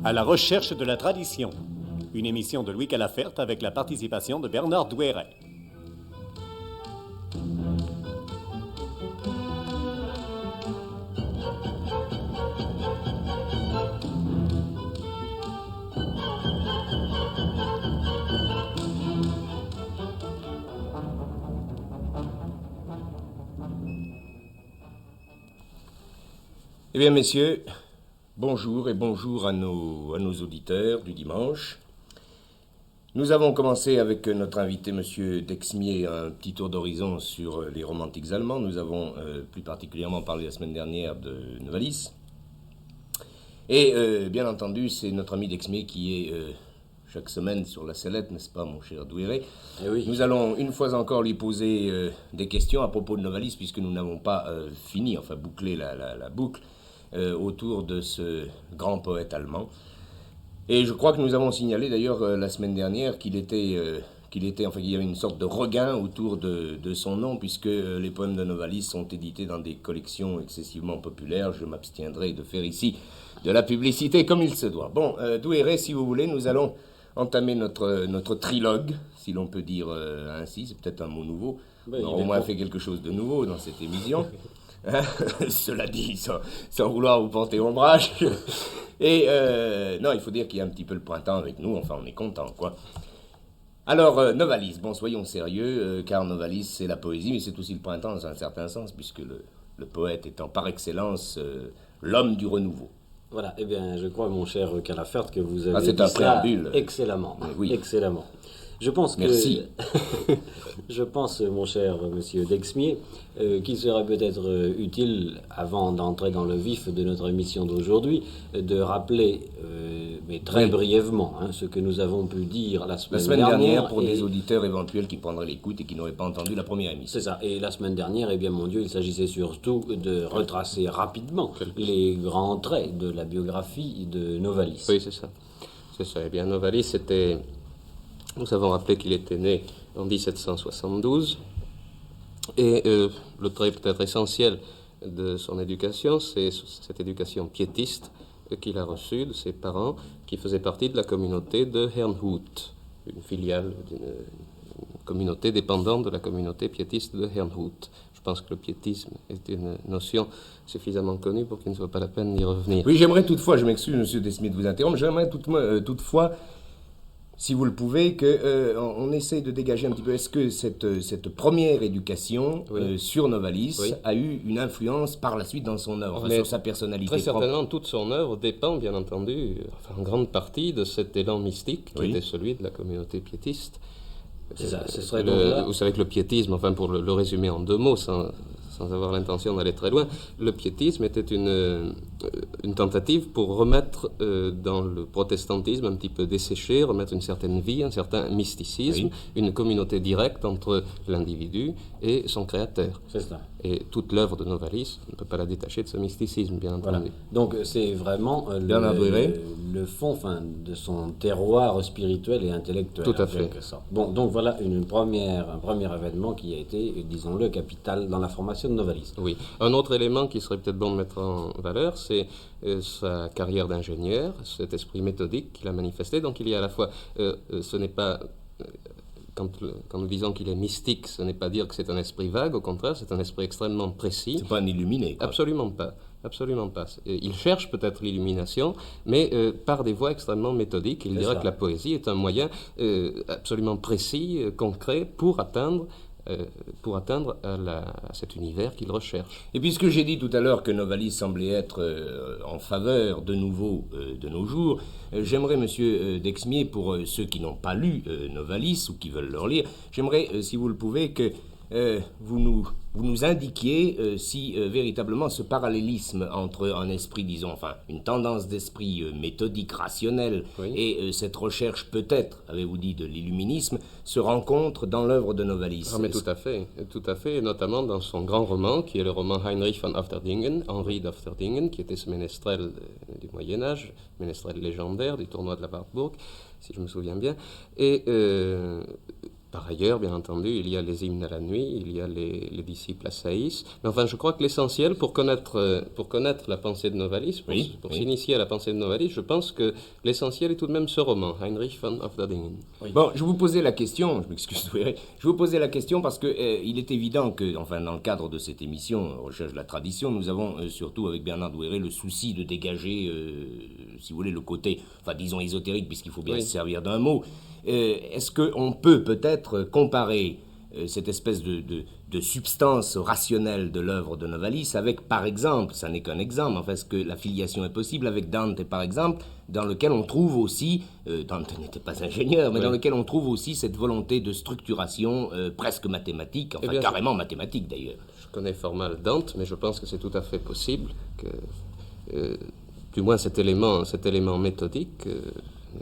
À la recherche de la tradition. Une émission de Louis Calaferte avec la participation de Bernard Douairet. Eh bien, messieurs, bonjour et bonjour à nos auditeurs du dimanche. Nous avons commencé avec notre invité, M. Dexmier, un petit tour d'horizon sur les romantiques allemands. Nous avons plus particulièrement parlé la semaine dernière de Novalis. Et bien entendu, c'est notre ami Dexmier qui est chaque semaine sur la sellette, n'est-ce pas, mon cher Douairet? Eh oui. Nous allons une fois encore lui poser des questions à propos de Novalis, puisque nous n'avons pas bouclé la boucle autour de ce grand poète allemand. Et je crois que nous avons signalé d'ailleurs la semaine dernière qu'il y avait une sorte de regain autour de son nom, puisque les poèmes de Novalis sont édités dans des collections excessivement populaires. Je m'abstiendrai de faire ici de la publicité comme il se doit. Bon, Douairet, si vous voulez, nous allons entamer notre trilogue, si l'on peut dire ainsi. C'est peut-être un mot nouveau. On aura au moins fait quelque chose de nouveau dans cette émission. Cela dit, sans vouloir vous porter ombrage. Et non, il faut dire qu'il y a un petit peu le printemps avec nous. Enfin, on est content, quoi. Alors, Novalis, bon, soyons sérieux, car Novalis, c'est la poésie, mais c'est aussi le printemps dans un certain sens, puisque le poète étant par excellence l'homme du renouveau. Voilà, eh bien, je crois, mon cher Calaferte, que vous avez c'est dit un cela préambule. excellemment. Oui. Excellemment. Je pense que... Merci. Je pense, mon cher monsieur Dexmier, qu'il serait peut-être utile, avant d'entrer dans le vif de notre émission d'aujourd'hui, de rappeler, mais très brièvement, ce que nous avons pu dire la semaine dernière pour des auditeurs éventuels qui prendraient l'écoute et qui n'auraient pas entendu la première émission. C'est ça. Et la semaine dernière, eh bien, mon Dieu, il s'agissait surtout de retracer rapidement les grands traits de la biographie de Novalis. Oui, c'est ça. C'est ça. Eh bien, Novalis était... Nous avons rappelé qu'il était né en 1772 et le trait peut-être essentiel de son éducation, c'est cette éducation piétiste qu'il a reçue de ses parents qui faisaient partie de la communauté de Herrnhut, une filiale d'une communauté dépendante de la communauté piétiste de Herrnhut. Je pense que le piétisme est une notion suffisamment connue pour qu'il ne soit pas la peine d'y revenir. Oui, j'aimerais toutefois, je m'excuse, M. Desmier, de vous interrompre, j'aimerais toutefois, si vous le pouvez, qu'on essaye de dégager un petit peu, est-ce que cette première éducation sur Novalis a eu une influence par la suite dans son œuvre, sur sa personnalité très propre? certainement, toute son œuvre dépend, bien entendu, en grande partie de cet élan mystique qui était celui de la communauté piétiste. C'est ça, ce serait vous savez que le piétisme, enfin pour le résumer en deux mots, sans avoir l'intention d'aller très loin, le piétisme était une tentative pour remettre dans le protestantisme un petit peu desséché, remettre une certaine vie, un certain mysticisme, une communauté directe entre l'individu et son créateur. C'est ça. Et toute l'œuvre de Novalis, on ne peut pas la détacher de ce mysticisme, bien entendu. Voilà. Donc c'est vraiment le fond de son terroir spirituel et intellectuel. Tout à fait. Bon, donc voilà un premier événement qui a été, disons-le, capital dans la formation de Novalis. Oui. Un autre élément qui serait peut-être bon de mettre en valeur, c'est sa carrière d'ingénieur, cet esprit méthodique qu'il a manifesté. Donc il y a à la fois, ce n'est pas... Quand nous disons qu'il est mystique, ce n'est pas dire que c'est un esprit vague, au contraire, c'est un esprit extrêmement précis. C'est pas un illuminé, quoi. Absolument pas. Absolument pas. Il cherche peut-être l'illumination, mais par des voies extrêmement méthodiques. Il dirait que la poésie est un moyen absolument précis, concret, pour atteindre à cet univers qu'il recherche. Et puisque j'ai dit tout à l'heure que Novalis semblait être en faveur de nouveau de nos jours, j'aimerais, Monsieur Dexmier, pour ceux qui n'ont pas lu Novalis ou qui veulent le relire, j'aimerais, si vous le pouvez, que vous nous indiquiez si véritablement ce parallélisme entre un esprit, disons, enfin, une tendance d'esprit méthodique, rationnel, et cette recherche, peut-être, avez-vous dit, de l'illuminisme, se rencontre dans l'œuvre de Novalis. Ah, mais tout à fait, et notamment dans son grand roman, qui est le roman Heinrich von Afterdingen, Henri d'Afterdingen, qui était ce ménestrel du Moyen-Âge, ménestrel légendaire du tournoi de la Wartburg, si je me souviens bien, et Par ailleurs, bien entendu, il y a les hymnes à la nuit, il y a les disciples à Saïs. Mais enfin, je crois que l'essentiel pour connaître la pensée de Novalis, pour s'initier à la pensée de Novalis, je pense que l'essentiel est tout de même ce roman, Heinrich von Hofdadingen. Oui. Bon, je vous posais la question, je m'excuse, je vous posais la question parce que il est évident que, enfin, dans le cadre de cette émission, Recherche de la tradition, nous avons surtout avec Bernard Douéret le souci de dégager, si vous voulez, le côté, enfin, disons ésotérique, puisqu'il faut bien se servir d'un mot. Est-ce qu'on peut peut-être comparer cette espèce de substance rationnelle de l'œuvre de Novalis avec, par exemple, ça n'est qu'un exemple, enfin, est-ce que la filiation est possible avec Dante, par exemple, dans lequel on trouve aussi, Dante n'était pas ingénieur, mais dans lequel on trouve aussi cette volonté de structuration presque mathématique, enfin carrément mathématique d'ailleurs. Je connais fort mal Dante, mais je pense que c'est tout à fait possible que, du moins cet élément méthodique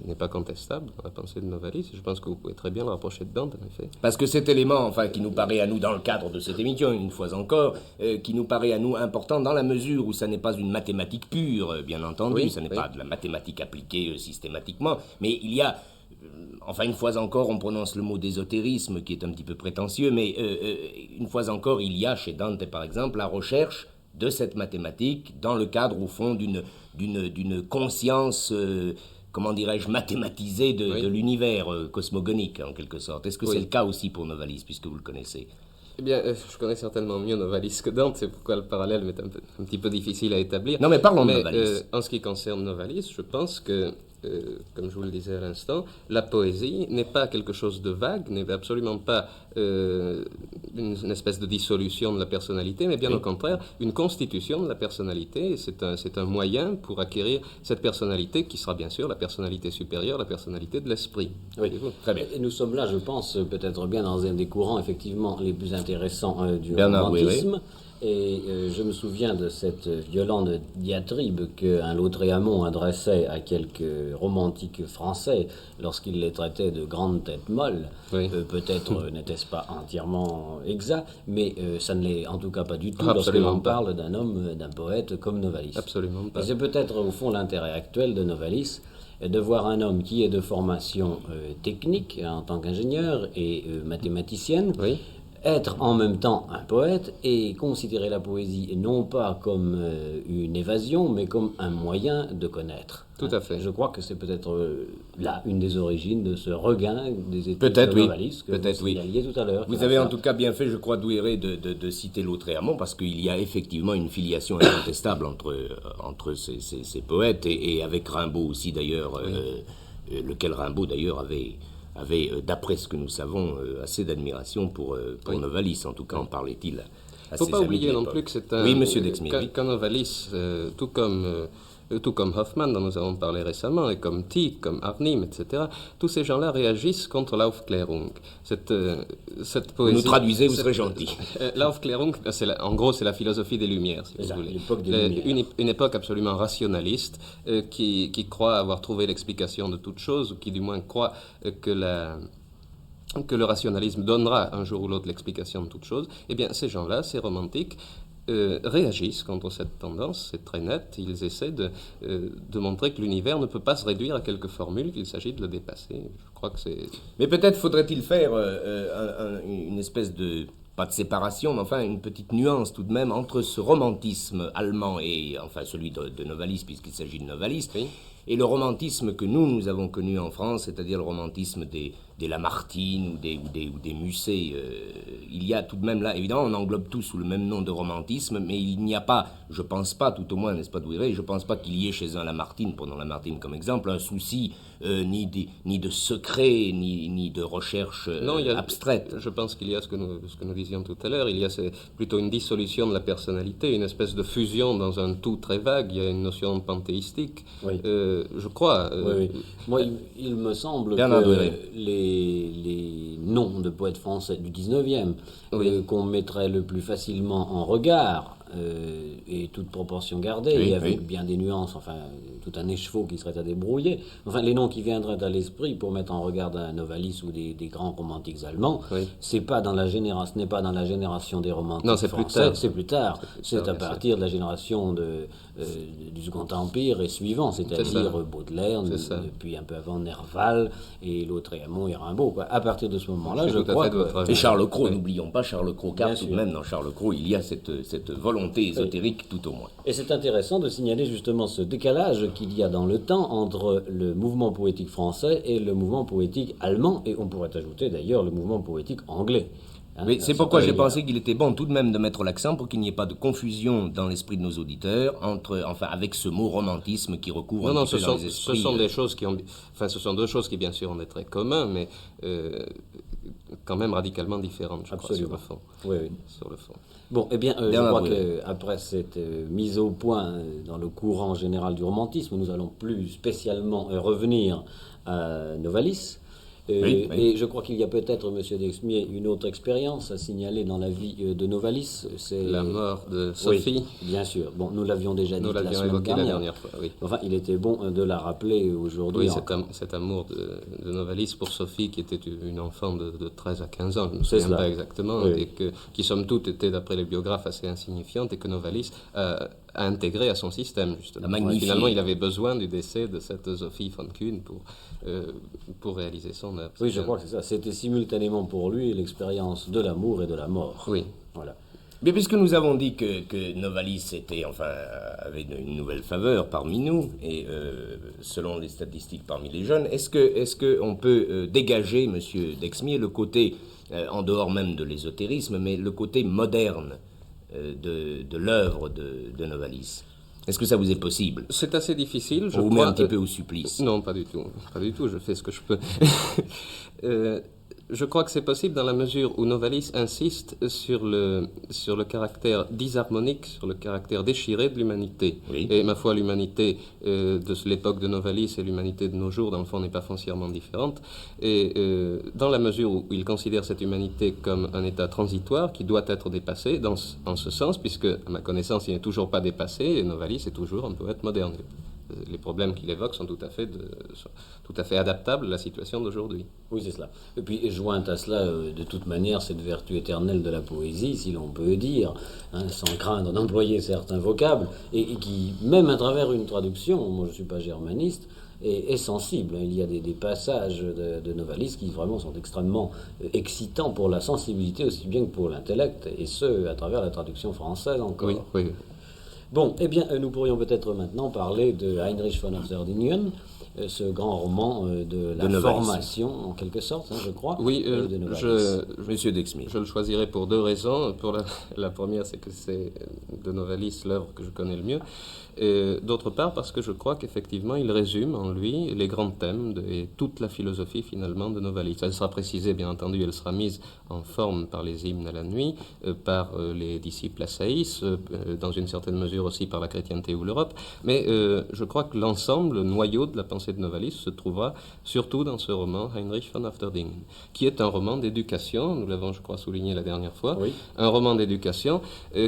n'est pas contestable dans la pensée de Novalis. Je pense que vous pouvez très bien le rapprocher de Dante, en effet. Parce que cet élément, enfin, qui nous paraît à nous, dans le cadre de cette émission, une fois encore, qui nous paraît à nous important dans la mesure où ça n'est pas une mathématique pure, bien entendu, ça n'est pas de la mathématique appliquée systématiquement, mais il y a, enfin, une fois encore, on prononce le mot d'ésotérisme, qui est un petit peu prétentieux, mais une fois encore, il y a chez Dante, par exemple, la recherche de cette mathématique dans le cadre, au fond, d'une conscience... comment dirais-je, mathématisé de l'univers cosmogonique, en quelque sorte. Est-ce que c'est le cas aussi pour Novalis, puisque vous le connaissez? Eh bien, je connais certainement mieux Novalis que Dante, c'est pourquoi le parallèle m'est un petit peu difficile à établir. Non, mais parlons de Novalis. En ce qui concerne Novalis, je pense que, comme je vous le disais à l'instant, la poésie n'est pas quelque chose de vague, n'est absolument pas une espèce de dissolution de la personnalité, mais bien au contraire, une constitution de la personnalité. C'est un moyen pour acquérir cette personnalité qui sera bien sûr la personnalité supérieure, la personnalité de l'esprit. Oui, très bien. Et nous sommes là, je pense, peut-être bien dans un des courants, effectivement, les plus intéressants du romantisme. Et je me souviens de cette violente diatribe qu'un Lautréamont adressait à quelques romantiques français lorsqu'il les traitait de grandes têtes molles. Peut-être n'était-ce pas entièrement exact, mais ça ne l'est en tout cas pas du tout lorsqu'on parle d'un homme, d'un poète comme Novalis. Absolument pas. Et c'est peut-être au fond l'intérêt actuel de Novalis, de voir un homme qui est de formation technique en tant qu'ingénieur et mathématicienne, être en même temps un poète et considérer la poésie non pas comme une évasion, mais comme un moyen de connaître. Tout à fait. Je crois que c'est peut-être là une des origines de ce regain des études de Novalis que vous signaliez tout à l'heure. Vous avez en tout cas bien fait, je crois, Douéret, de citer Lautréamont, parce qu'il y a effectivement une filiation incontestable entre ces poètes, et avec Rimbaud aussi d'ailleurs, lequel Rimbaud d'ailleurs avait, d'après ce que nous savons, assez d'admiration pour Novalis, en tout cas en parlait-il. Il ne faut pas oublier non plus que c'est un... Oui, monsieur Dexmier. Qu'un Novalis, tout comme Hoffmann, dont nous avons parlé récemment, et comme Tieck, comme Arnim, etc., tous ces gens-là réagissent contre l'Aufklärung. Cette poésie... Vous nous traduisez, vous serez gentil. L'Aufklärung, en gros, c'est la philosophie des Lumières, si vous voulez. L'époque des Lumières. Une époque absolument rationaliste, qui croit avoir trouvé l'explication de toute chose, ou qui du moins croit que le rationalisme donnera un jour ou l'autre l'explication de toute chose. Eh bien, ces gens-là, ces romantiques, réagissent contre cette tendance, c'est très net. Ils essaient de montrer que l'univers ne peut pas se réduire à quelques formules, qu'il s'agit de le dépasser. Je crois que c'est... Mais peut-être faudrait-il faire une espèce de... pas de séparation, mais enfin une petite nuance tout de même entre ce romantisme allemand et enfin celui de Novalis, puisqu'il s'agit de Novalis, et le romantisme que nous avons connu en France, c'est-à-dire le romantisme des Lamartine ou des Musset. Il y a tout de même là, évidemment, on englobe tout sous le même nom de romantisme, mais il n'y a pas, je pense pas, tout au moins, n'est-ce pas Douéret, je pense pas qu'il y ait chez un Lamartine, prenons Lamartine comme exemple, un souci ni de secret, ni de recherche abstraite. Je pense qu'il y a ce que nous disions tout à l'heure, il y a plutôt une dissolution de la personnalité, une espèce de fusion dans un tout très vague, il y a une notion panthéistique, je crois. Moi, il me semble que les noms de poètes français du 19e qu'on mettrait le plus facilement en regard et toute proportion gardée, Oui, et avec oui. bien des nuances, enfin, tout un écheveau qui serait à débrouiller. Enfin, les noms qui viendraient à l'esprit pour mettre en regard un Novalis ou des grands romantiques allemands, Oui. ce n'est pas dans la génération des romantiques Non, c'est plus français, tard. c'est plus tard. C'est à bien sûr. partir de la génération du Second Empire et suivant, c'est-à-dire Baudelaire, C'est ça. puis un peu avant Nerval, et l'autre Hamon et Rimbaud, quoi. À partir de ce moment-là, Je suis je tout à crois fait de votre que... avis. Et Charles Cros, Oui. n'oublions pas Charles Cros, car Bien tout de sûr. même dans Charles Cros, il y a cette volonté ésotérique tout au moins. Et c'est intéressant de signaler justement ce décalage qu'il y a dans le temps entre le mouvement poétique français et le mouvement poétique allemand, et on pourrait ajouter d'ailleurs le mouvement poétique anglais. Hein, Mais c'est ça pourquoi peut j'ai y pensé qu'il était bon tout de même de mettre l'accent pour qu'il n'y ait pas de confusion dans l'esprit de nos auditeurs avec ce mot romantisme qui recouvre Non, un non, petit peu dans les ce esprits. sont des choses qui ont... Enfin, ce sont deux choses qui, bien sûr, ont des traits communs, mais quand même radicalement différentes, je crois, sur le fond. Oui, oui. Sur le fond. Bon, eh bien, je Bernard crois Breuer. qu'après cette mise au point dans le courant général du romantisme, nous allons plus spécialement revenir à Novalis. Oui, oui. Et je crois qu'il y a peut-être, Monsieur Dexmier, une autre expérience à signaler dans la vie de Novalis. C'est La mort de Sophie, Oui, bien sûr. Bon, nous l'avions déjà dit nous la l'avions semaine évoqué la dernière. dernière fois, oui. Enfin, il était bon de la rappeler aujourd'hui. Oui, encore. cet amour de Novalis pour Sophie, qui était une enfant de 13 à 15 ans, je ne me C'est souviens cela. pas exactement, Oui. et qui somme toute était, d'après les biographes, assez insignifiante, et que Novalis a intégré à son système, justement. A magnifié. Finalement, il avait besoin du décès de cette Sophie von Kuhn pour réaliser son œuvre. Oui, je crois que c'est ça. C'était simultanément pour lui l'expérience de l'amour et de la mort. Oui. Voilà. Mais puisque nous avons dit que Novalis avait une nouvelle faveur parmi nous, et selon les statistiques parmi les jeunes, est-ce que on peut dégager, Monsieur Dexmier, le côté, en dehors même de l'ésotérisme, mais le côté moderne de l'œuvre de Novalis? Est-ce que ça vous est possible? C'est assez difficile, je On vous met crois. un petit peu au supplice. Non, pas du tout. Pas du tout, je fais ce que je peux. Je crois que c'est possible dans la mesure où Novalis insiste sur le caractère disharmonique, sur le caractère déchiré de l'humanité. Oui. Et ma foi, l'humanité de l'époque de Novalis et l'humanité de nos jours, dans le fond, n'est pas foncièrement différente. Et dans la mesure où il considère cette humanité comme un état transitoire qui doit être dépassé, en ce sens, puisque, à ma connaissance, il n'est toujours pas dépassé, et Novalis est toujours un poète moderne. Les problèmes qu'il évoque sont tout à fait adaptables à la situation d'aujourd'hui. Oui, c'est cela. Et puis, jointe à cela, de toute manière, cette vertu éternelle de la poésie, si l'on peut dire, hein, sans craindre d'employer certains vocables, et qui, même à travers une traduction, moi je ne suis pas germaniste, est sensible. Il y a des passages de Novalis qui vraiment sont extrêmement excitants pour la sensibilité aussi bien que pour l'intellect, et ce, à travers la traduction française encore. Oui, oui. Bon, eh bien, nous pourrions peut-être maintenant parler de Heinrich von Ofterdingen, ce grand roman de la Novalis. formation, en quelque sorte, hein, je crois, Oui, de Novalis. Monsieur Dexmier. Je le choisirai pour deux raisons. Pour la première, c'est que c'est de Novalis l'œuvre que je connais le mieux. Et d'autre part, parce que je crois qu'effectivement, il résume en lui les grands thèmes et toute la philosophie finalement de Novalis. Elle sera précisée, bien entendu, elle sera mise en forme par les hymnes à la nuit, par les disciples assaïs, dans une certaine mesure aussi par la chrétienté ou l'Europe. Mais je crois que l'ensemble, le noyau de la pensée de Novalis se trouvera surtout dans ce roman Heinrich von Ofterdingen, qui est un roman d'éducation, nous l'avons, je crois, souligné la dernière fois, Oui. un roman d'éducation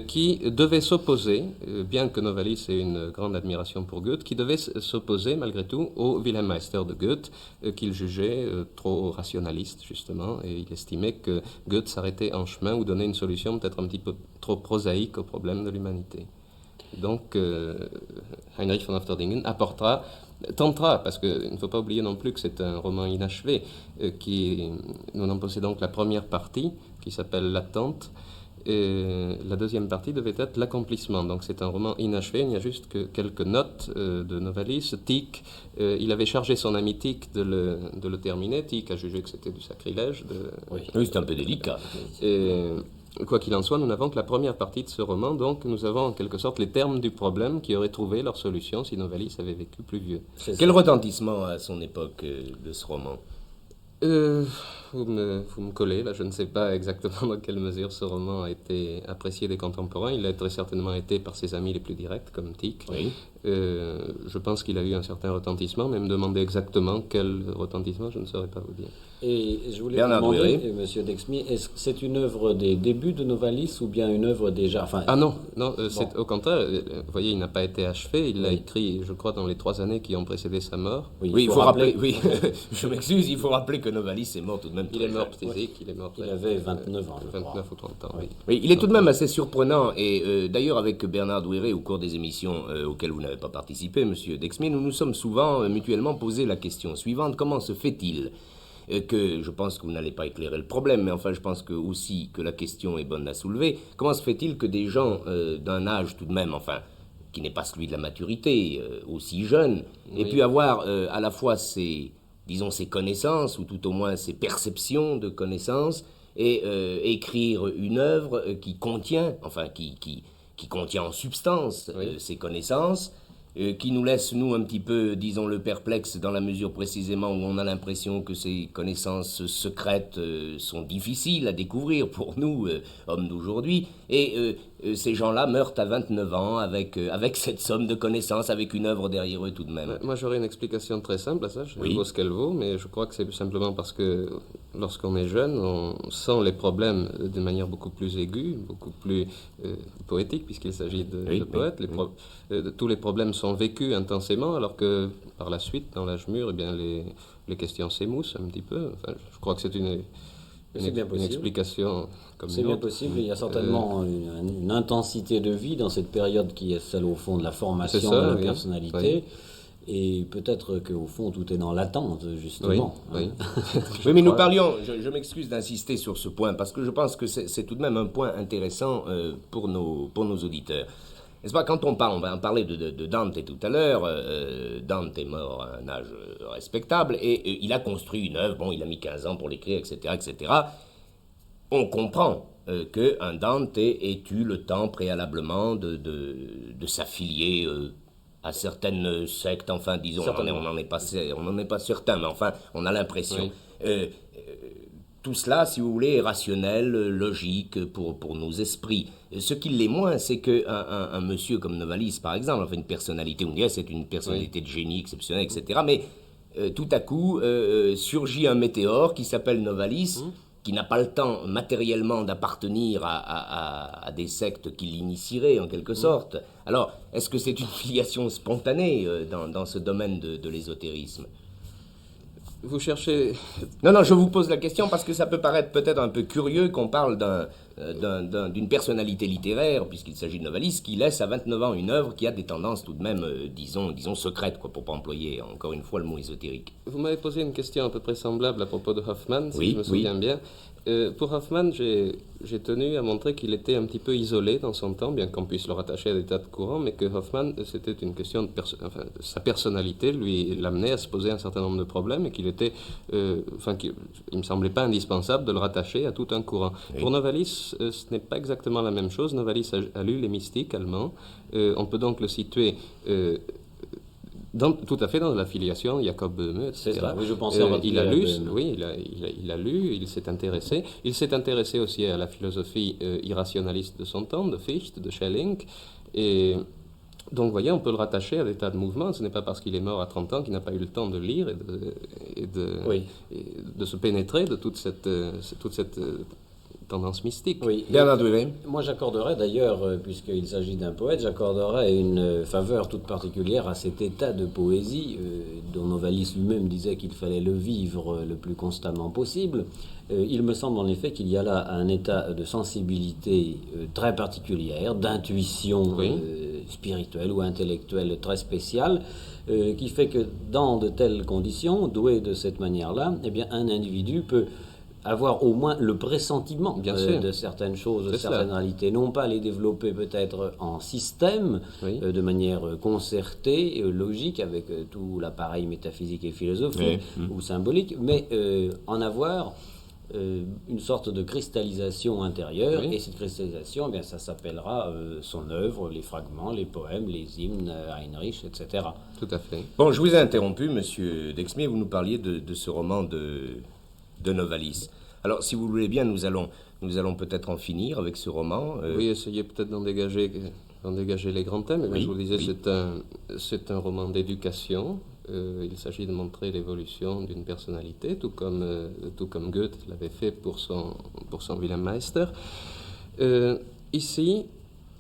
qui devait s'opposer, bien que Novalis ait une grande admiration pour Goethe, qui devait s'opposer malgré tout au Wilhelm Meister de Goethe, qu'il jugeait trop rationaliste justement, et il estimait que Goethe s'arrêtait en chemin ou donnait une solution peut-être un petit peu trop prosaïque au problème de l'humanité. Donc Heinrich von Ofterdingen tentera, parce qu'il ne faut pas oublier non plus que c'est un roman inachevé, nous en possédons donc la première partie, qui s'appelle L'attente, et la deuxième partie devait être l'accomplissement. Donc c'est un roman inachevé, il n'y a juste que quelques notes de Novalis. Tieck, il avait chargé son ami Tieck de le terminer. Tieck a jugé que c'était du sacrilège. Oui, c'est un peu délicat. Et, quoi qu'il en soit, nous n'avons que la première partie de ce roman, donc nous avons en quelque sorte les termes du problème qui auraient trouvé leur solution si Novalis avait vécu plus vieux. Quel retentissement à son époque de ce roman? Vous me collez, là, je ne sais pas exactement dans quelle mesure ce roman a été apprécié des contemporains. Il a très certainement été par ses amis les plus directs, comme Tieck. Oui. Je pense qu'il a eu un certain retentissement, mais me demander exactement quel retentissement, je ne saurais pas vous dire. Et je voulais Bernard vous demander, Douéret. Monsieur Dexmier, est-ce que c'est une œuvre des débuts de Novalis ou bien une œuvre déjà... Enfin, Ah non, non, c'est au contraire, vous voyez, il n'a pas été achevé, il l'a Oui. écrit, je crois, dans les 3 années qui ont précédé sa mort. Oui, il faut rappeler, oui, je m'excuse, il faut rappeler que Novalis est mort tout de même. Il est très mort jeune. physique, il est mort il avait 29 ans, je crois. 29 ou 30 ans, oui. Oui, il est tout de même assez surprenant, et d'ailleurs avec Bernard Douéret, au cours des émissions auxquelles vous n'avez pas participé, Monsieur Dexmier, nous nous sommes souvent mutuellement posé la question suivante: comment se fait-il que, je pense que vous n'allez pas éclairer le problème, mais enfin je pense que aussi que la question est bonne à soulever, comment se fait-il que des gens d'un âge tout de même, enfin, qui n'est pas celui de la maturité, aussi jeune, aient pu avoir à la fois ces, disons, ces connaissances, ou tout au moins ces perceptions de connaissances, et écrire une œuvre qui contient, enfin qui contient en substance ces connaissances, qui nous laisse, nous, un petit peu, disons-le, perplexes dans la mesure précisément où on a l'impression que ces connaissances secrètes sont difficiles à découvrir pour nous, hommes d'aujourd'hui, et ces gens-là meurent à 29 ans avec cette somme de connaissances, avec une œuvre derrière eux tout de même. Moi, j'aurais une explication très simple à ça, je Oui. vaut ce qu'elle vaut, mais je crois que c'est simplement parce que lorsqu'on est jeune, on sent les problèmes de manière beaucoup plus aiguë, beaucoup plus poétique, puisqu'il s'agit de poètes. Tous les problèmes sont vécus intensément, alors que par la suite, dans l'âge mûr, eh bien, les questions s'émoussent un petit peu. Enfin, je crois que c'est une explication comme C'est une bien autre. possible. Il y a certainement une intensité de vie dans cette période qui est celle, au fond, de la formation C'est ça, de la oui. personnalité. Et peut-être qu'au fond, tout est dans l'attente, justement. Oui. Oui, mais nous parlions, je m'excuse d'insister sur ce point, parce que je pense que c'est tout de même un point intéressant pour nos auditeurs. N'est-ce pas, quand on va en parler de Dante tout à l'heure, Dante est mort à un âge respectable, et il a construit une œuvre, bon, il a mis 15 ans pour l'écrire, etc., etc. On comprend qu'un Dante ait eu le temps préalablement de s'affilier à certaines sectes, enfin, disons, on n'en est pas certain, mais enfin, on a l'impression. Oui. Tout cela, si vous voulez, est rationnel, logique pour nos esprits. Ce qui l'est moins, c'est qu'un monsieur comme Novalis, par exemple, enfin une personnalité, on dirait c'est une personnalité de génie exceptionnelle, etc. Mais tout à coup, surgit un météore qui s'appelle Novalis, qui n'a pas le temps matériellement d'appartenir à des sectes qui l'initieraient en quelque sorte. Alors, est-ce que c'est une filiation spontanée dans ce domaine de l'ésotérisme ? Vous cherchez... Non, je vous pose la question parce que ça peut paraître peut-être un peu curieux qu'on parle d'une personnalité littéraire, puisqu'il s'agit de Novalis, qui laisse à 29 ans une œuvre qui a des tendances tout de même, disons secrètes, quoi, pour pas employer encore une fois le mot ésotérique. Vous m'avez posé une question à peu près semblable à propos de Hoffmann, si Oui, je me souviens bien. Pour Hoffmann, j'ai tenu à montrer qu'il était un petit peu isolé dans son temps, bien qu'on puisse le rattacher à des tas de courants, mais que Hoffmann, c'était une question de sa personnalité lui l'amenait à se poser un certain nombre de problèmes et qu'il était, qu'il me semblait pas indispensable de le rattacher à tout un courant. Oui. Pour Novalis, ce n'est pas exactement la même chose. Novalis a lu les mystiques allemands. On peut donc le situer tout à fait dans la filiation Jacob Böhme, etc. C'est ça, oui, je pensais il a lu, oui, il a lu, il s'est intéressé. Il s'est intéressé aussi à la philosophie irrationaliste de son temps, de Fichte, de Schelling. Et donc, vous voyez, on peut le rattacher à des tas de mouvements. Ce n'est pas parce qu'il est mort à 30 ans qu'il n'a pas eu le temps de lire et de se pénétrer de toute cette tendance mystique. Oui. Bernard Douéret. Moi, j'accorderais d'ailleurs, puisqu'il s'agit d'un poète, j'accorderais une faveur toute particulière à cet état de poésie dont Novalis lui-même disait qu'il fallait le vivre le plus constamment possible. Il me semble en effet qu'il y a là un état de sensibilité très particulière, d'intuition spirituelle ou intellectuelle très spéciale, qui fait que dans de telles conditions, doué de cette manière-là, eh bien, un individu peut avoir au moins le pressentiment de certaines choses, de certaines réalités, non pas les développer peut-être en système, de manière concertée, logique, avec tout l'appareil métaphysique et philosophique ou symbolique, mais en avoir une sorte de cristallisation intérieure, et cette cristallisation, eh bien, ça s'appellera son œuvre, les fragments, les poèmes, les hymnes, Heinrich, etc. Tout à fait. Bon, je vous ai interrompu, monsieur Dexmier, vous nous parliez de ce roman de Novalis. Alors, si vous voulez bien, nous allons peut-être en finir avec ce roman. Oui, essayez peut-être d'en dégager en dégager les grands thèmes. Oui, Je vous le disais, oui. c'est un roman d'éducation. Il s'agit de montrer l'évolution d'une personnalité, tout comme Goethe l'avait fait pour son Wilhelm Meister. Ici,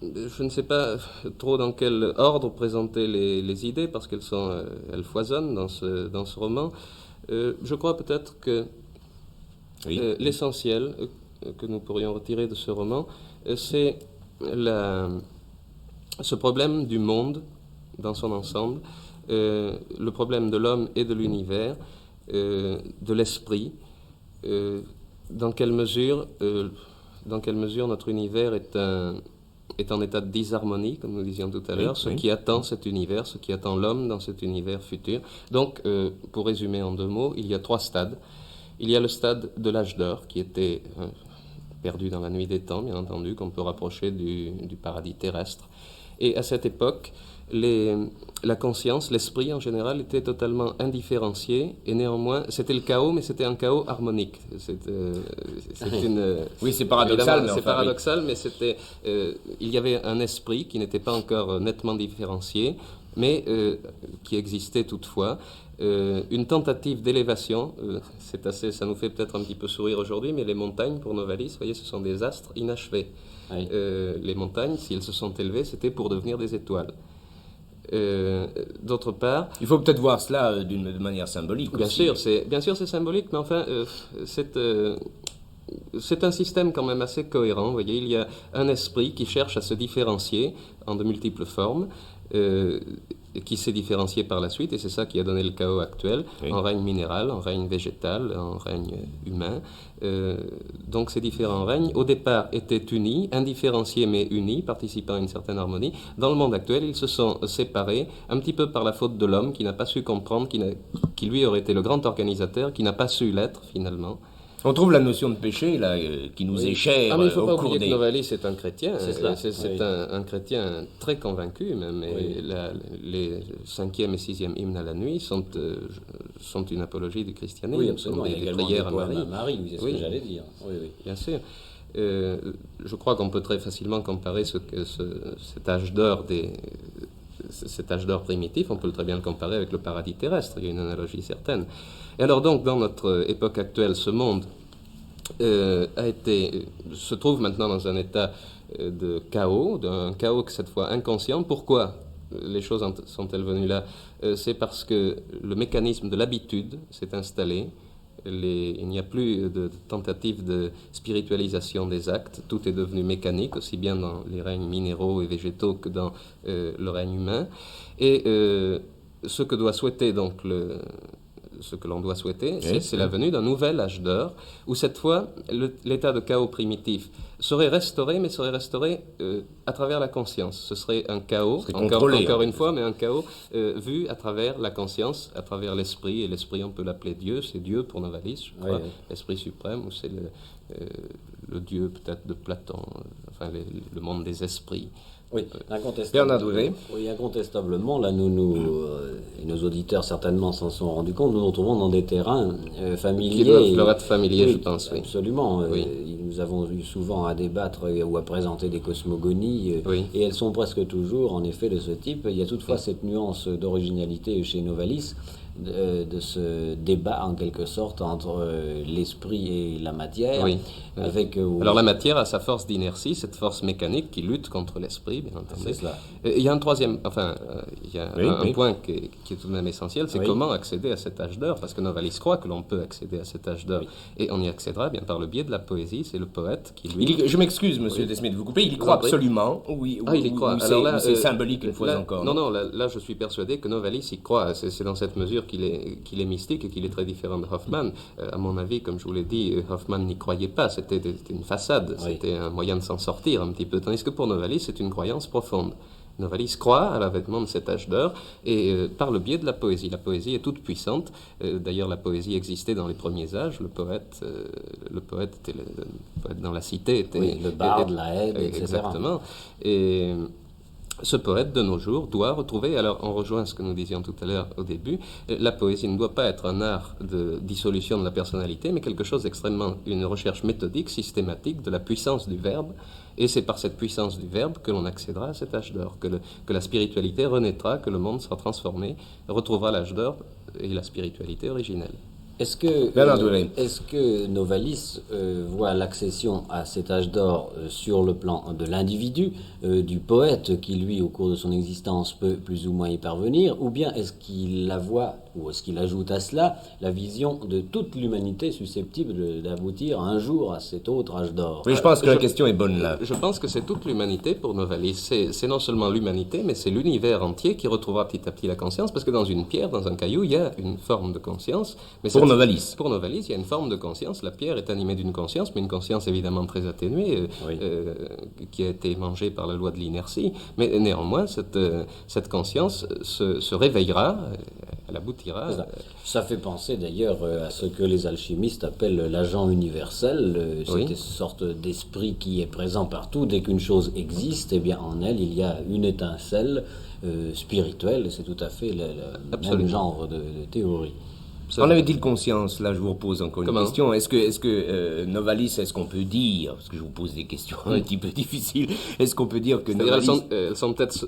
je ne sais pas trop dans quel ordre présenter les idées, parce elles foisonnent dans ce roman. Je crois peut-être que Oui. l'essentiel que nous pourrions retirer de ce roman, c'est ce problème du monde dans son ensemble, le problème de l'homme et de l'univers, de l'esprit, dans quelle mesure notre univers est en état de disharmonie, comme nous disions tout à l'heure, ce qui attend cet univers, ce qui attend l'homme dans cet univers futur. Donc, pour résumer en 2 mots, il y a 3 stades. Il y a le stade de l'âge d'or, qui était perdu dans la nuit des temps, bien entendu, qu'on peut rapprocher du paradis terrestre. Et à cette époque, la conscience, l'esprit en général, était totalement indifférencié, et néanmoins, c'était le chaos, mais c'était un chaos harmonique. Oui, c'est paradoxal. C'est paradoxal, mais il y avait un esprit qui n'était pas encore nettement différencié, mais qui existait toutefois. Une tentative d'élévation, ça nous fait peut-être un petit peu sourire aujourd'hui, mais les montagnes, pour Novalis, vous voyez, ce sont des astres inachevés. Oui. Les montagnes, si elles se sont élevées, c'était pour devenir des étoiles. D'autre part... Il faut peut-être voir cela de manière symbolique aussi. Bien sûr, c'est symbolique, mais enfin, c'est un système quand même assez cohérent. Vous voyez, il y a un esprit qui cherche à se différencier en de multiples formes, qui s'est différencié par la suite, et c'est ça qui a donné le chaos actuel, en règne minéral, en règne végétal, en règne humain. Donc ces différents règnes, au départ, étaient unis, indifférenciés mais unis, participant à une certaine harmonie. Dans le monde actuel, ils se sont séparés, un petit peu par la faute de l'homme, qui n'a pas su comprendre, qui lui aurait été le grand organisateur, qui n'a pas su l'être, finalement. On trouve la notion de péché là, qui nous est chère. Mais il ne faut pas oublier que Novalis est un chrétien. C'est un chrétien très convaincu même. Et les 5e et 6e hymnes à la nuit sont une apologie du christianisme. Oui, absolument. Il y a également des poèmes à Marie, c'est ce que j'allais dire. Oui. Bien sûr. Je crois qu'on peut très facilement comparer cet âge d'or primitif, on peut très bien le comparer avec le paradis terrestre. Il y a une analogie certaine. Et alors donc, dans notre époque actuelle, ce monde se trouve maintenant dans un état de chaos, d'un chaos cette fois inconscient. Pourquoi les choses sont-elles venues là? C'est parce que le mécanisme de l'habitude s'est installé. Il n'y a plus de tentative de spiritualisation des actes. Tout est devenu mécanique, aussi bien dans les règnes minéraux et végétaux que dans le règne humain. Et ce que doit souhaiter donc ce que l'on doit souhaiter, c'est la venue d'un nouvel âge d'or, où cette fois, l'état de chaos primitif serait restauré, mais serait restauré à travers la conscience. Ce serait un chaos, encore une fois, mais un chaos vu à travers la conscience, à travers l'esprit, et l'esprit, on peut l'appeler Dieu, c'est Dieu pour Novalis, je crois, l'esprit suprême, ou c'est le Dieu peut-être de Platon, le monde des esprits. Oui, incontestablement, là, et nos auditeurs certainement s'en sont rendus compte, nous nous retrouvons dans des terrains familiers. Qui doivent leur être familiers, je pense, oui. Absolument. Nous avons eu souvent à débattre ou à présenter des cosmogonies, et elles sont presque toujours, en effet, de ce type. Il y a toutefois cette nuance d'originalité chez Novalis, de ce débat, en quelque sorte, entre l'esprit et la matière. Alors la matière a sa force d'inertie, cette force mécanique qui lutte contre l'esprit, bien entendu. C'est cela. Il y a un troisième, il y a un point qui est tout de même essentiel, c'est comment accéder à cet âge d'or, parce que Novalis croit que l'on peut accéder à cet âge d'or, et on y accédera bien par le biais de la poésie. C'est le poète qui lui... Je m'excuse, monsieur Desmet, de vous couper, il y croit absolument. Il y croit. C'est symbolique une fois encore. Non, là je suis persuadé que Novalis y croit. C'est dans cette mesure qu'il est mystique et qu'il est très différent de Hoffmann. À mon avis, comme je vous l'ai dit, Hoffmann n'y croyait pas. C'était une façade, c'était un moyen de s'en sortir un petit peu. Tandis que pour Novalis, c'est une croyance profonde. Novalis croit à l'avènement de cet âge d'or et par le biais de la poésie. La poésie est toute puissante. D'ailleurs, la poésie existait dans les premiers âges. Le poète était le poète dans la cité. Le barde, la haine, etc. Exactement. Et ce poète de nos jours doit retrouver, alors on rejoint ce que nous disions tout à l'heure au début, la poésie ne doit pas être un art de dissolution de la personnalité, mais quelque chose d'extrêmement, une recherche méthodique, systématique de la puissance du verbe, et c'est par cette puissance du verbe que l'on accédera à cet âge d'or, que la spiritualité renaîtra, que le monde sera transformé, retrouvera l'âge d'or et la spiritualité originelle. Est-ce que Novalis voit l'accession à cet âge d'or sur le plan de l'individu, du poète qui, lui, au cours de son existence, peut plus ou moins y parvenir, ou bien est-ce qu'il la voit, ou est-ce qu'il ajoute à cela la vision de toute l'humanité susceptible d'aboutir un jour à cet autre âge d'or? Oui, je pense que la question est bonne là. Je pense que c'est toute l'humanité pour Novalis. C'est non seulement l'humanité, mais c'est l'univers entier qui retrouvera petit à petit la conscience, parce que dans une pierre, dans un caillou, il y a une forme de conscience. Mais Pour Novalis. Pour Novalis, il y a une forme de conscience. La pierre est animée d'une conscience, mais une conscience évidemment très atténuée, qui a été mangée par la loi de l'inertie. Mais néanmoins, cette conscience se réveillera, elle aboutira. Ça fait penser d'ailleurs à ce que les alchimistes appellent l'agent universel, cette sorte d'esprit qui est présent partout. Dès qu'une chose existe, eh bien en elle, il y a une étincelle spirituelle. C'est tout à fait le même genre de théorie. En avait-il conscience? Là, je vous repose encore une question. Est-ce que Novalis, est-ce qu'on peut dire, parce que je vous pose des questions un petit peu difficiles, est-ce qu'on peut dire que Novalis... Elles sont peut-être,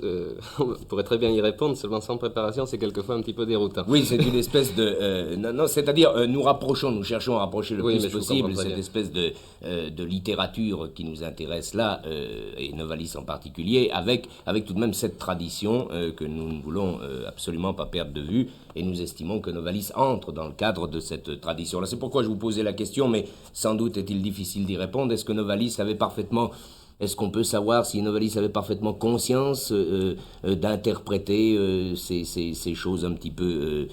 on pourrait très bien y répondre, seulement sans préparation, c'est quelquefois un petit peu déroutant. Oui, c'est une espèce de... non, c'est-à-dire, nous cherchons à rapprocher le plus possible cette espèce de littérature qui nous intéresse là, et Novalis en particulier, avec tout de même cette tradition que nous ne voulons absolument pas perdre de vue, et nous estimons que Novalis entre dans le cadre de cette tradition-là. C'est pourquoi je vous posais la question, mais sans doute est-il difficile d'y répondre. Est-ce que Novalis avait parfaitement... Est-ce qu'on peut savoir si Novalis avait parfaitement conscience d'interpréter ces choses un petit peu,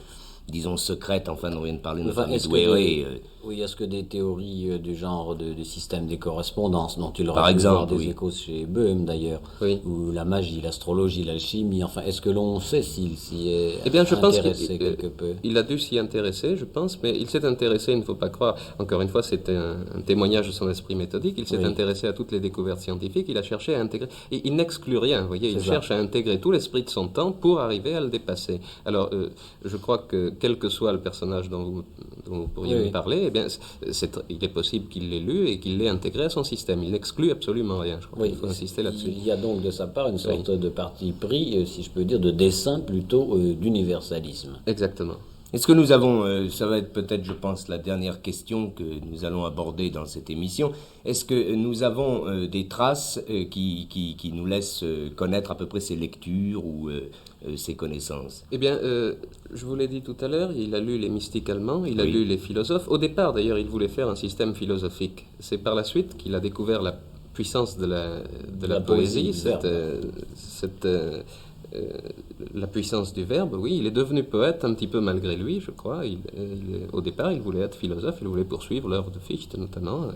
disons, secrètes, enfin, on vient de parler de Oui, est-ce que des théories du genre de système des correspondances, dont il aurait par exemple, des échos chez Boehm d'ailleurs, ou la magie, l'astrologie, l'alchimie, enfin, est-ce que l'on sait s'il s'y est intéressé quelque peu? Il a dû s'y intéresser, je pense, mais il s'est intéressé, il ne faut pas croire, encore une fois, c'était un témoignage de son esprit méthodique, il s'est intéressé à toutes les découvertes scientifiques, il a cherché à intégrer, et il n'exclut rien, vous voyez, il cherche à intégrer tout l'esprit de son temps pour arriver à le dépasser. Alors, je crois que, quel que soit le personnage dont vous pourriez me parler, eh bien, il est possible qu'il l'ait lu et qu'il l'ait intégré à son système. Il n'exclut absolument rien. Je crois qu'il faut insister là-dessus. Il y a donc de sa part une sorte de parti pris, si je peux dire, de dessin plutôt d'universalisme. Exactement. Est-ce que nous avons, ça va être peut-être, je pense, la dernière question que nous allons aborder dans cette émission, est-ce que nous avons des traces qui nous laissent connaître à peu près ses lectures ou ses connaissances? Eh bien, je vous l'ai dit tout à l'heure, il a lu les mystiques allemands, il a lu les philosophes. Au départ, d'ailleurs, il voulait faire un système philosophique. C'est par la suite qu'il a découvert la puissance de la poésie, la puissance du verbe. Oui, il est devenu poète un petit peu malgré lui, je crois. Au départ, il voulait être philosophe, il voulait poursuivre l'œuvre de Fichte, notamment.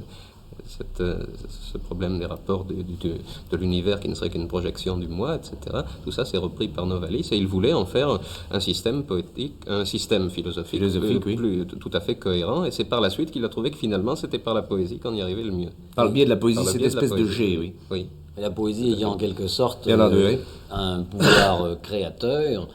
Ce problème des rapports de l'univers qui ne serait qu'une projection du moi, etc. Tout ça, c'est repris par Novalis, et il voulait en faire un système poétique, un système philosophique plus tout à fait cohérent, et c'est par la suite qu'il a trouvé que finalement, c'était par la poésie qu'on y arrivait le mieux. Par le biais de la poésie, cette espèce de jet, oui. La poésie ayant en quelque sorte un pouvoir créateur,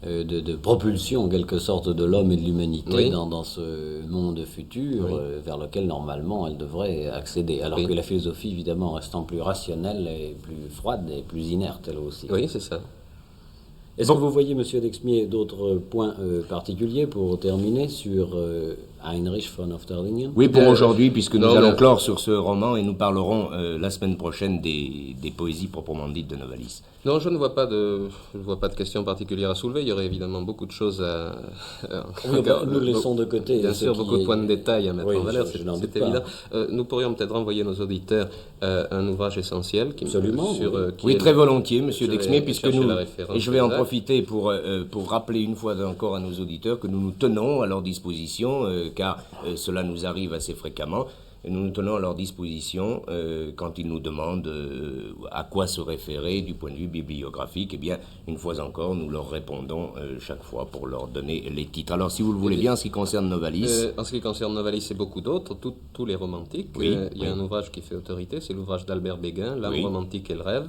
de propulsion en quelque sorte de l'homme et de l'humanité dans ce monde futur vers lequel normalement elle devrait accéder. Alors que la philosophie, évidemment, restant plus rationnelle et plus froide et plus inerte elle aussi. Oui, c'est ça. Est-ce que vous voyez, Monsieur Dexmier, d'autres points particuliers pour terminer sur Heinrich von Hofstadingen? Oui, pour aujourd'hui, puisque nous allons clore sur ce roman et nous parlerons la semaine prochaine des poésies proprement dites de Novalis. Non, je ne vois pas de questions particulières à soulever. Il y aurait évidemment beaucoup de choses à... nous laissons de côté. Bien sûr, beaucoup de points de détail à mettre en valeur, c'est évident. Pas. Nous pourrions peut-être envoyer nos auditeurs un ouvrage essentiel. Très volontiers, Monsieur Dexmier, puisque nous... Et je vais en profiter pour rappeler une fois encore à nos auditeurs que nous nous tenons à leur disposition, car cela nous arrive assez fréquemment. Nous nous tenons à leur disposition quand ils nous demandent à quoi se référer du point de vue bibliographique. Eh bien, une fois encore, nous leur répondons chaque fois pour leur donner les titres. Alors, si vous le voulez bien, en ce qui concerne Novalis... en ce qui concerne Novalis et beaucoup d'autres, tous les romantiques, il y a un ouvrage qui fait autorité, c'est l'ouvrage d'Albert Béguin, L'âme romantique et le rêve.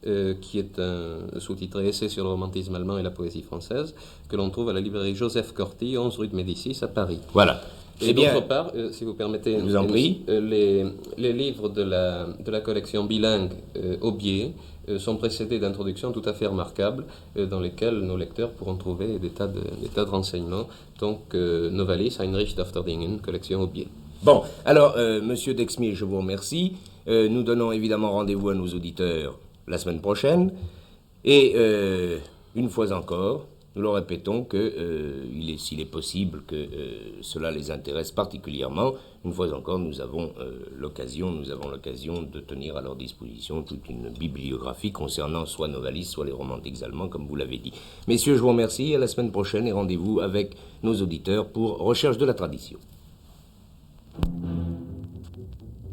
qui est un sous-titré Essai sur le romantisme allemand et la poésie française, que l'on trouve à la librairie Joseph Corti, 11 rue de Médicis, à Paris. Voilà. Et d'autre part, si vous permettez, je vous en prie. Les livres de la collection bilingue Aubier sont précédés d'introductions tout à fait remarquables dans lesquelles nos lecteurs pourront trouver des tas de renseignements. Donc, Novalis, Heinrich Dofterdingen, collection Aubier. Bon, alors, Monsieur Dexmier, je vous remercie. Nous donnons évidemment rendez-vous à nos auditeurs la semaine prochaine. Et une fois encore, nous leur répétons que s'il est possible que cela les intéresse particulièrement, une fois encore, nous avons l'occasion de tenir à leur disposition toute une bibliographie concernant soit Novalis, soit les romantiques allemands, comme vous l'avez dit. Messieurs, je vous remercie. À la semaine prochaine et rendez-vous avec nos auditeurs pour Recherche de la tradition.